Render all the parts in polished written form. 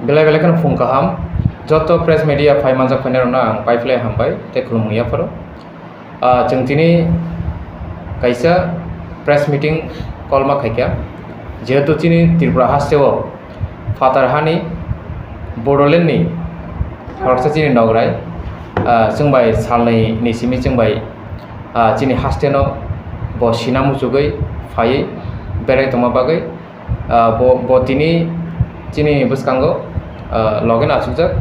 बेले बेले kan phung kaham joto press media phai manjak phai na ang pai flai hambai te khulum ya faro जों दिनै kaisa press meeting call ma khaikya jehetu chini Tripura hasteo fatar hani Bodoland ni khorsa chini nograi जों bai salnai ni simi जों bai chini hasteno bo sinamu jugai phai berai toma bagai bo tini chini buskango login asujak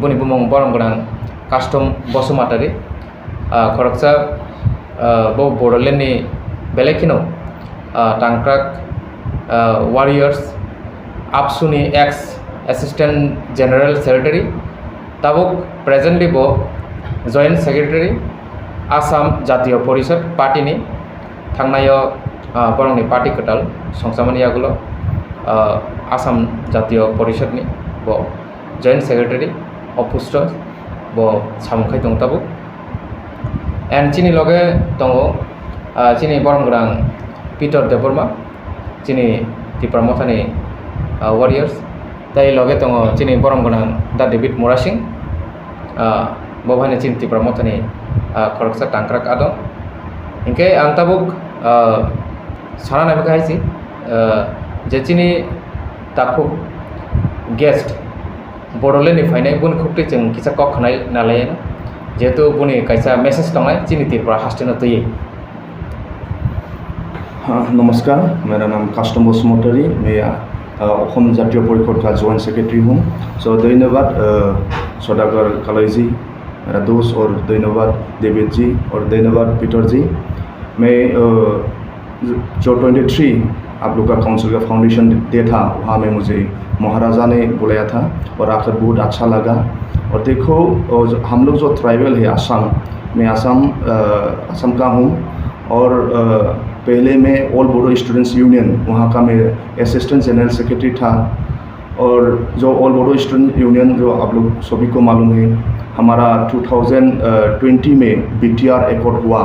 buni bumong borong gorang custom bosumatari khoroksa bo Bodoland ni belekino tangkrak warriors Apsuni ex assistant general secretary tabuk presently bo joint secretary Assam Jatiyo Porishod party ni thangnayo borong ni party ketal songsamani yagulo Assam Jatiyo Porishod ni bo joint secretary opusto bo samkhai tong tabuk and chini loge tongo chini borong gorang Peter Deborma chini Tripura mothani warriors tai loge tongo chini borong gorang da David Morasing bobhani chini Tripura mothani khoroksa tangkrak ado inke ang tabuk sana nabi kaisi je chini takuk guest Bodoland ni fainai bun khukti जों kisa kok khnai nalai जेहेतु बुनी कैसा message तंगनाय चीनी त्रिपुरा हास्टेनो तुई। नमस्कार, मेरा नाम custom Basumatary, मैं अखम जातीय परिषद का जॉइंट सेक्रेटरी हूँ। सो धन्यवाद सौदागर कालाई जी, मेरा दोस्त, और धन्यवाद डेविड जी, और धन्यवाद पीटर जी। मैं जो 23 आप लोग का काउंसिल का फाउंडेशन डे था, वहाँ में मुझे महाराजा ने बुलाया था और आकर बहुत अच्छा लगा। और देखो हम लोग जो ट्राइबल है असम, मैं असम का हूँ, और पहले मैं ऑल बोडो स्टूडेंट्स यूनियन वहाँ का मैं असिस्टेंट जनरल सेक्रेटरी था। और जो ऑल बोडो स्टूडेंट यूनियन जो आप लोग सभी को मालूम है, हमारा 2020 में BTR एकॉर्ड हुआ।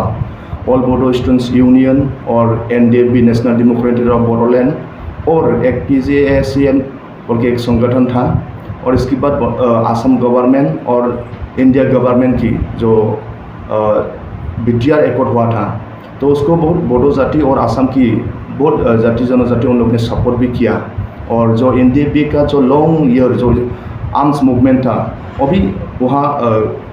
ऑल बोडो स्टूडेंट्स यूनियन और NDFB national democratic of Bodoland और एक PJACN बोल के एक संगठन था। और इसके बाद असम गवर्नमेंट और इंडिया गवर्नमेंट की जो BTR एकॉर्ड हुआ था, तो उसको बहुत बोडो जाति और असम की बहुत जाति जनजाति उन लोग ने सपोर्ट भी किया। और जो NDFB का जो लॉन्ग ईयर जो आर्म्स मूवमेंट था वो भी वहाँ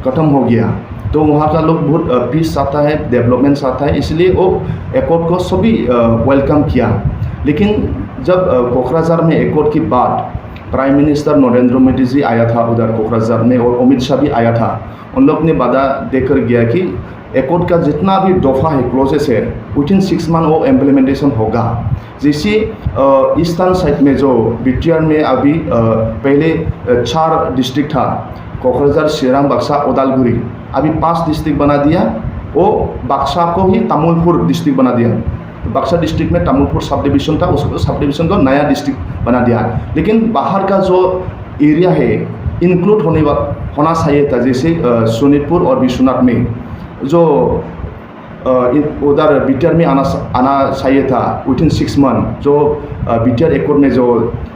ख़त्म हो गया। तो वहाँ का लोग बहुत पीस चाहता है, डेवलपमेंट चाहता है, इसलिए वो एकॉर्ड को सभी वेलकम किया। लेकिन जब कोकराझार में एकॉर्ड की बात प्राइम मिनिस्टर नरेंद्र मोदी जी आया था उधर कोकराझार में, और अमित शाह भी आया था, उन लोग ने वादा देकर गया कि एकॉर्ड का जितना भी दफ़ा है क्लोजेस है विदिन 6 मंथ वो इम्प्लीमेंटेशन होगा। जैसे ईस्टर्न साइड में जो BTR में अभी पहले 4 डिस्ट्रिक्ट था, कोकराझार, चिरां, बक्सा, उदालगुरी, अभी 5 डिस्ट्रिक्ट बना दिया। वो बक्सा को ही तामुलपुर डिस्ट्रिक्ट बना दिया। बक्सा डिस्ट्रिक्ट में तामुलपुर सब डिवीज़न था, उसको सब डिवीज़न को नया डिस्ट्रिक्ट बना दिया। लेकिन बाहर का जो एरिया है इंक्लूड होना चाहिए था, जैसे सोनीतपुर और विश्वनाथ में जो उधर BTR में आना चाहिए था विदिन 6 मंथ। जो BTR एकॉर्ड में जो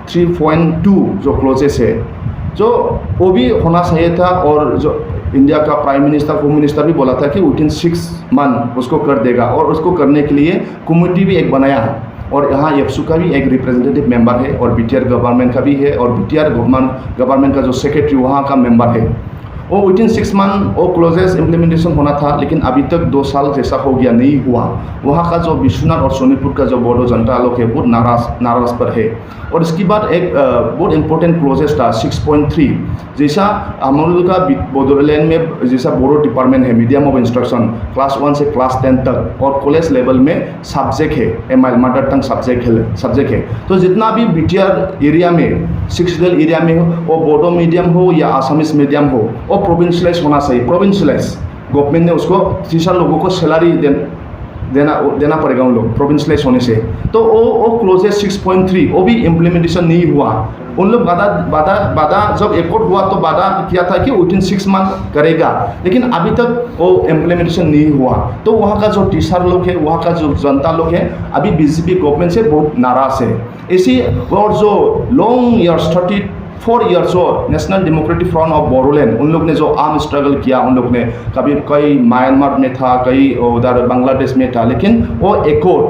3.2 जो क्लोजेस है जो वो भी होना चाहिए था। और जो इंडिया का प्राइम मिनिस्टर, होम मिनिस्टर भी बोला था कि विदिन 6 मंथ उसको कर देगा। और उसको करने के लिए कमेटी भी एक बनाया है, और यहाँ YAPSU का भी एक रिप्रेजेंटेटिव मेंबर है, और BTR गवर्नमेंट का भी है, और BTR गवर्नमेंट का जो सेक्रेटरी वहाँ का मेंबर है। वो विदिन 6 मंथ वो क्लोजेस इम्प्लीमेंटेशन होना था, लेकिन अभी तक 2 साल जैसा हो गया, नहीं हुआ। वहाँ का जो विश्वनाथ और सोनीतपुर का जो बोडो जनता लोग है बहुत नाराज पर है। और इसके बाद एक बहुत इंपॉर्टेंट क्लोजेस था 6.3, जैसा हम लोग का बोडोलैंड में जैसा बोडो डिपार्टमेंट है, मीडियम ऑफ इंस्ट्रक्शन क्लास 1 से क्लास 10 तक, और कॉलेज लेवल में सब्जेक्ट है MIL मदर टंग सब्जेक्ट है। तो जितना भी BTR एरिया में 6 एरिया में हो, वो बोडो मीडियम हो या आसामीज मीडियम हो, वो प्रोविंशलाइज होना चाहिए। प्रोविंशलाइज गवर्नमेंट ने उसको टीचर लोगों को सैलरी देना पड़ेगा उन लोग प्रोविंशलाइज होने से। तो वो क्लोजेस 6.3 वो भी इम्प्लीमेंटेशन नहीं हुआ। उन लोग वादा जब एकॉर्ड हुआ तो वादा किया था कि विदिन 6 मंथ करेगा, लेकिन अभी तक वो इम्प्लीमेंटेशन नहीं हुआ। तो वहाँ का जो टीचर लोग है, वहाँ का जो जनता लोग है, अभी बीजेपी गवर्नमेंट से बहुत नाराज है। इसी और जो लॉन्ग ईयर्स 34 ईयर्स जो national democratic front of Bodoland, उन लोग ने जो आर्म स्ट्रगल किया, उन लोग ने कई म्यांमार में था, कई उधर बांग्लादेश में था, लेकिन वो एकॉर्ड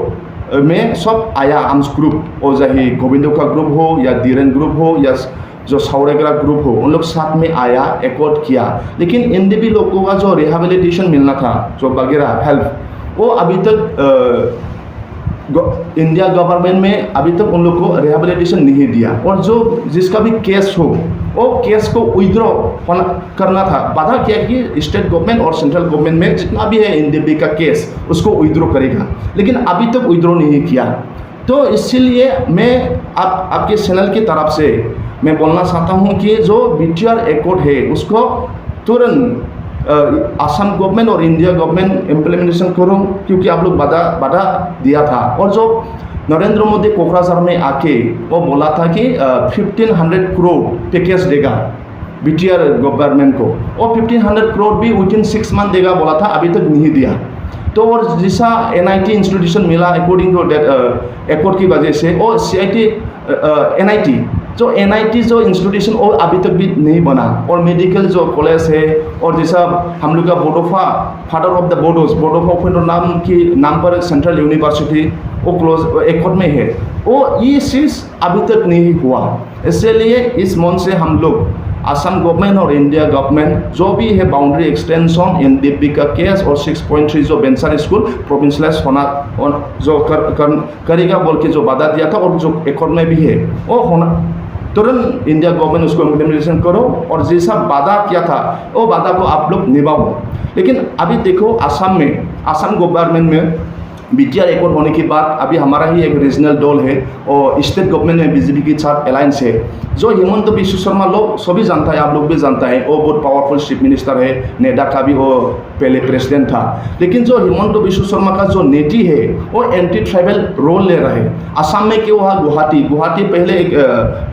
में सब आया आर्म्स ग्रुप, और चाहे गोविंदो का ग्रुप हो या धीरेन ग्रुप हो या जो सावरेगरा ग्रुप हो, उन लोग साथ में आया, एकॉर्ड किया। लेकिन एनडीपी लोगों का जो रिहेबिलिटेशन मिलना था, जो वगैरह हेल्प, वो अभी तक इंडिया गवर्नमेंट में अभी तक उन लोग को रिहेबिलिटेशन नहीं दिया। और जो जिसका भी केस हो, वो केस को विड्रॉ करना था, बाधा किया कि स्टेट गवर्नमेंट और सेंट्रल गवर्नमेंट में जितना भी है एनडीपी का केस, उसको विड्रॉ करेगा, लेकिन अभी तक विड्रॉ नहीं किया। तो इसीलिए मैं आपके चैनल की तरफ से मैं बोलना चाहता हूँ कि जो बीटीआर एकॉर्ड है, उसको तुरंत असम गवर्नमेंट और इंडिया गवर्नमेंट इम्प्लीमेंटेशन करो, क्योंकि आप लोग बाधा दिया था। और जो नरेंद्र मोदी कोकराझार में आके वो बोला था कि 1500 करोड़ पैकेज देगा बीटीआर गवर्नमेंट को, और 1500 करोड़ भी विदिन 6 मंथ देगा बोला था, अभी तक नहीं दिया। तो और जैसा एनआईटी इंस्टीट्यूशन मिला अकॉर्डिंग टू डेट एकॉर्ड की वजह से, और सीआईटी एनआईटी जो इंस्टीट्यूशन और अभी तक भी नहीं बना, और मेडिकल जो कॉलेज है, और जैसा हम लोग का Bodofa, father of the Bodofa नाम पर सेंट्रल यूनिवर्सिटी, वो क्लोज एकॉर्ड में है, वो ये चीज़ अभी तक नहीं हुआ। इसलिए इस मन से हम लोग असम गवर्नमेंट और इंडिया गवर्नमेंट जो भी है बाउंड्री एक्सटेंशन, एनडीपी का केस और 6.3 जो बेंसर स्कूल प्रोविंशलाइज होना जो करेगा बोल के जो वादा दिया था, और जो एकॉर्ड में भी है, वो होना तुरंत इंडिया गवर्नमेंट उसको इम्प्लीमेंटेशन करो, और जैसा वादा किया था वो वादा को आप लोग निभाओ। लेकिन अभी देखो असम में, असम गवर्नमेंट में बीटीआर एकॉर्ड होने के बाद अभी हमारा ही एक रीजनल दल है, और स्टेट गवर्नमेंट में बीजेपी के साथ अलायंस है। जो हिमंत बिश्व शर्मा लोग सभी जानता है, आप लोग भी जानता है, वो बहुत पावरफुल चीफ मिनिस्टर है, नेडा का भी वो पहले प्रेसिडेंट था। लेकिन जो हिमंत बिश्व शर्मा का जो नीति है, वो एंटी ट्राइबल रोल ले रहा है। असम में क्यों हुआ, गुवाहाटी पहले एक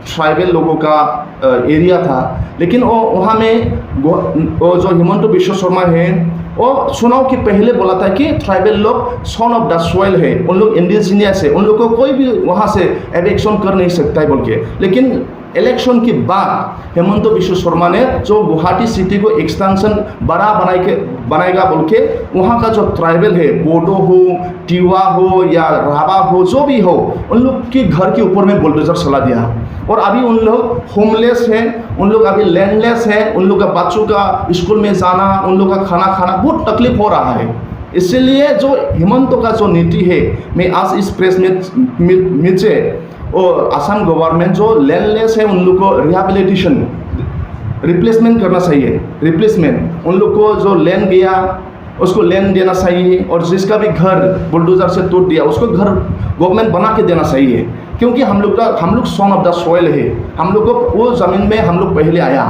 ट्राइबल लोगों का एरिया था, लेकिन वो वहाँ में वो जो हिमंत बिश्व शर्मा है, वो चुनाव के पहले बोला था कि ट्राइबल लोग सन ऑफ द सॉइल है, उन लोग इंडिजिनियस है, उन लोग को कोई भी वहाँ से एविक्शन कर नहीं सकता है बोल के। लेकिन इलेक्शन के बाद हेमंत बिश्व शर्मा ने जो गुवाहाटी सिटी को एक्सटेंशन बड़ा बनाएगा बोल के, वहाँ का जो ट्राइबल है, बोडो हो, टिवा हो या राभा हो, जो भी हो, उन लोग के घर के ऊपर में बुलडोजर चला दिया। और अभी उन लोग होमलेस हैं, उन लोग अभी लैंडलेस हैं, उन लोग का बच्चों का स्कूल में जाना, उन लोग का खाना खाना बहुत तकलीफ हो रहा है। इसलिए जो हिमंत का जो नीति है, मैं आज इस प्रेस में से और असम गवर्नमेंट जो लैंडलेस है, उन लोग को रिहेबिलिटेशन रिप्लेसमेंट करना चाहिए। रिप्लेसमेंट उन लोग को जो लैंड गया उसको लैंड देना चाहिए, और जिसका भी घर बुलडोजर से तोड़ दिया उसको घर गवर्नमेंट बना के देना चाहिए। क्योंकि हम लोग सन ऑफ द सॉइल है, हम लोग को वो ज़मीन में हम लोग पहले आया।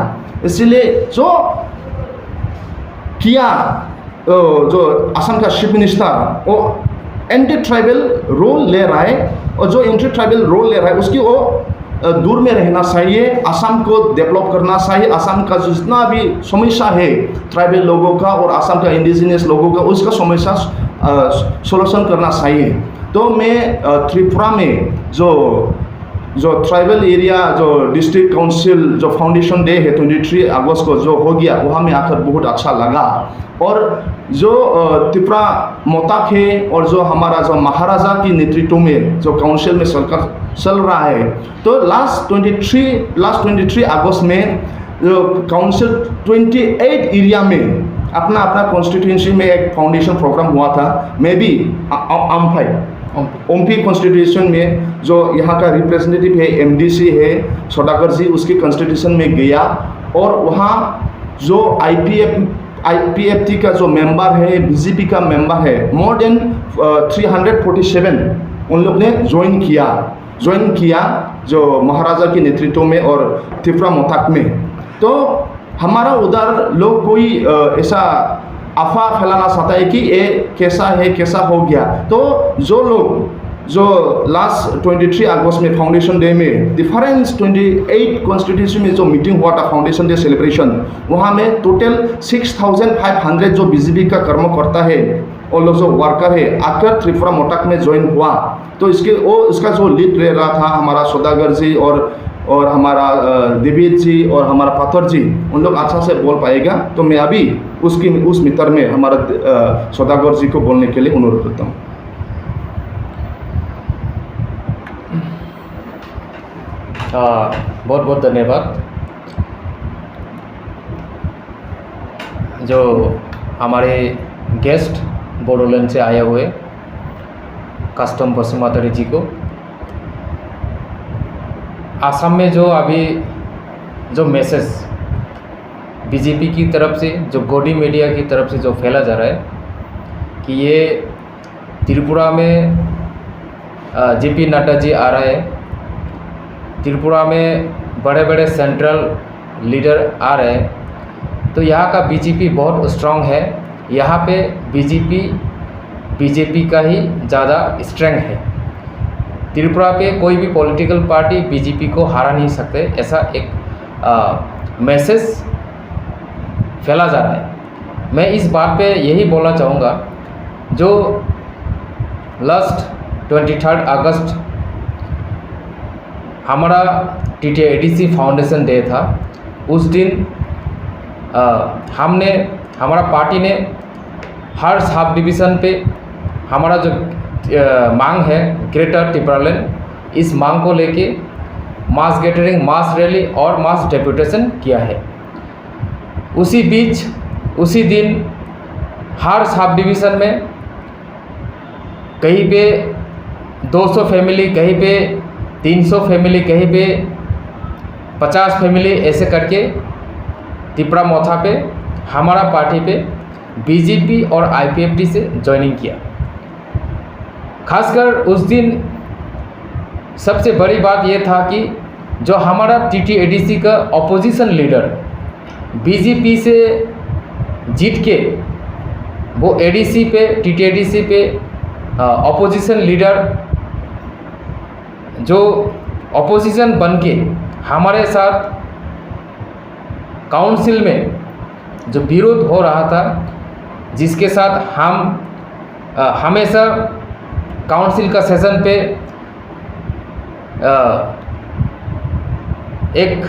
इसलिए जो किया जो असम का चीफ मिनिस्टर, वो एंटी ट्राइबल रोल ले रहा है, और जो एंटी ट्राइबल रोल ले रहा है उसकी वो दूर में रहना चाहिए। असम को डेवलप करना चाहिए। असम का जितना भी समस्या है ट्राइबल लोगों का और असम का इंडिजिनियस लोगों का, उसका समस्या सोल्यूशन करना चाहिए। तो मैं त्रिपुरा में जो ट्राइबल एरिया जो डिस्ट्रिक्ट काउंसिल जो फाउंडेशन डे है 23 अगस्त को जो हो गया, वहाँ में आकर बहुत अच्छा लगा। और जो त्रिपुरा मोताक है, और जो हमारा जो महाराजा की नेतृत्व में जो काउंसिल में चल रहा है, तो लास्ट 23 अगस्त में जो काउंसिल 28 एरिया में अपना कॉन्स्टिट्यूंसी में एक फाउंडेशन प्रोग्राम हुआ था। मैं भी ओम्फी कॉन्स्टिट्यूशन में जो यहाँ का रिप्रेजेंटेटिव है, एमडीसी है सौदागर जी, उसके कॉन्स्टिट्यूशन में गया, और वहाँ जो आईपीएफटी का जो मेंबर है, बीजेपी का मेंबर है, मोर देन 347 उन लोग ने ज्वाइन किया जो महाराजा के नेतृत्व में और त्रिपुरा मोताक में। तो हमारा उधर लोग कोई ऐसा अफवाह फैलाना चाहता है कि ये कैसा है, कैसा हो गया। तो जो लोग जो लास्ट 23 अगस्त में फाउंडेशन डे में डिफरेंट 28 कॉन्स्टिट्यूंसी में जो मीटिंग हुआ था फाउंडेशन डे सेलिब्रेशन, वहाँ में टोटल 6500 जो बीजेपी का कर्मकर्ता है और लोग जो वर्कर है आकर त्रिपुरा मोटक में ज्वाइन हुआ। तो इसका जो लीड रह रहा था हमारा सौदागर जी और हमारा देवेद जी और हमारा पाथर जी, उन लोग अच्छा से बोल पाएगा। तो मैं अभी उस मीटर में हमारा सौदागर जी को बोलने के लिए अनुरोध करता हूँ। बहुत बहुत धन्यवाद। जो हमारे गेस्ट बोडोलैंड से आए हुए कस्टम बसुमातारी जी को, आसाम में जो अभी जो मैसेज बीजेपी की तरफ से, जो गोदी मीडिया की तरफ से जो फैला जा रहा है कि ये त्रिपुरा में जेपी नड्डा जी आ रहा है, त्रिपुरा में बड़े बड़े सेंट्रल लीडर आ रहे हैं, तो यहाँ का बीजेपी बहुत स्ट्रांग है। यहाँ पे बीजेपी का ही ज़्यादा स्ट्रेंथ है। त्रिपुरा पे कोई भी पॉलिटिकल पार्टी बीजेपी को हरा नहीं सकते, ऐसा एक मैसेज फैला जा रहा है। मैं इस बात पे यही बोलना चाहूँगा, जो लास्ट 23 अगस्त हमारा TTIDC फाउंडेशन डे था, उस दिन हमारा पार्टी ने हर सब डिवीज़न पे हमारा जो मांग है ग्रेटर त्रिपुरालैंड, इस मांग को लेके मास गैदरिंग, मास रैली और मास डेपुटेशन किया है। उसी बीच उसी दिन हर सब डिवीज़न में कहीं पे 200 फैमिली, कहीं पे 300 फैमिली, कहीं पे 50 फैमिली, ऐसे करके त्रिपुरा मोथा पे हमारा पार्टी पे बीजेपी और IPFT से ज्वाइनिंग किया। खासकर उस दिन सबसे बड़ी बात ये था कि जो हमारा TTIDC का अपोजिशन लीडर बीजेपी से जीत के वो ADC पे, TTIDC पे अपोजिशन लीडर जो अपोजिशन बन के हमारे साथ काउंसिल में जो विरोध हो रहा था, जिसके साथ हम हमेशा काउंसिल का सेशन पे एक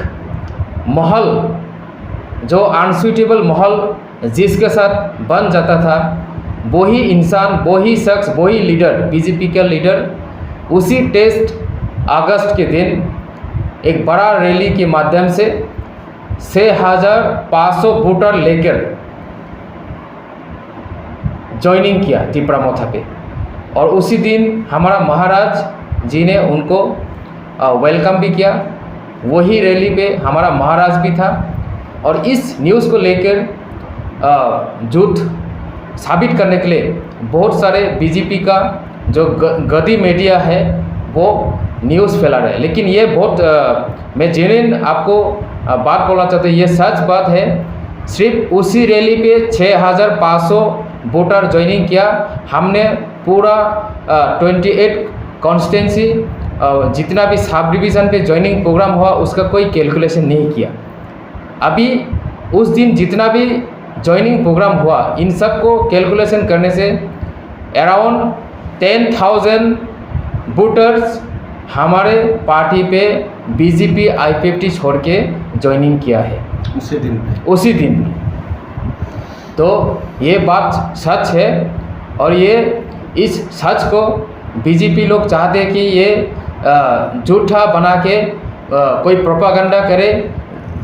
माहौल, जो अनसुइटेबल माहौल जिसके साथ बन जाता था, वही इंसान, वही शख्स, वही लीडर, बीजेपी का लीडर उसी 23 अगस्त के दिन एक बड़ा रैली के माध्यम से 6500 वोटर लेकर ज्वाइनिंग किया त्रिपुरा मोथा पे। और उसी दिन हमारा महाराज जी ने उनको वेलकम भी किया। वही रैली पे हमारा महाराज भी था। और इस न्यूज़ को लेकर झूठ साबित करने के लिए बहुत सारे बीजेपी का जो गदी मीडिया है वो न्यूज़ फैला रहे हैं। लेकिन ये बहुत मैं जेन्युइन आपको बात बोलना चाहता हूँ, ये सच बात है। सिर्फ उसी रैली पे 6500 वोटर ज्वाइनिंग किया। हमने पूरा 28 कॉन्स्टिट्यूंसी जितना भी सब डिवीज़न पे ज्वाइनिंग प्रोग्राम हुआ उसका कोई कैलकुलेशन नहीं किया। अभी उस दिन जितना भी ज्वाइनिंग प्रोग्राम हुआ, इन सब को कैलकुलेशन करने से अराउंड 10,000 वोटर्स हमारे पार्टी पे बीजेपी IPFT छोड़ के ज्वाइनिंग किया है उसी दिन। तो ये बात सच है। और ये इस सच को बीजेपी लोग चाहते हैं कि ये झूठा बना के कोई प्रोपागेंडा करे,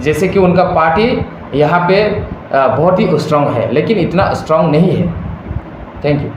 जैसे कि उनका पार्टी यहाँ पे बहुत ही स्ट्रांग है, लेकिन इतना स्ट्रांग नहीं है। Thank you.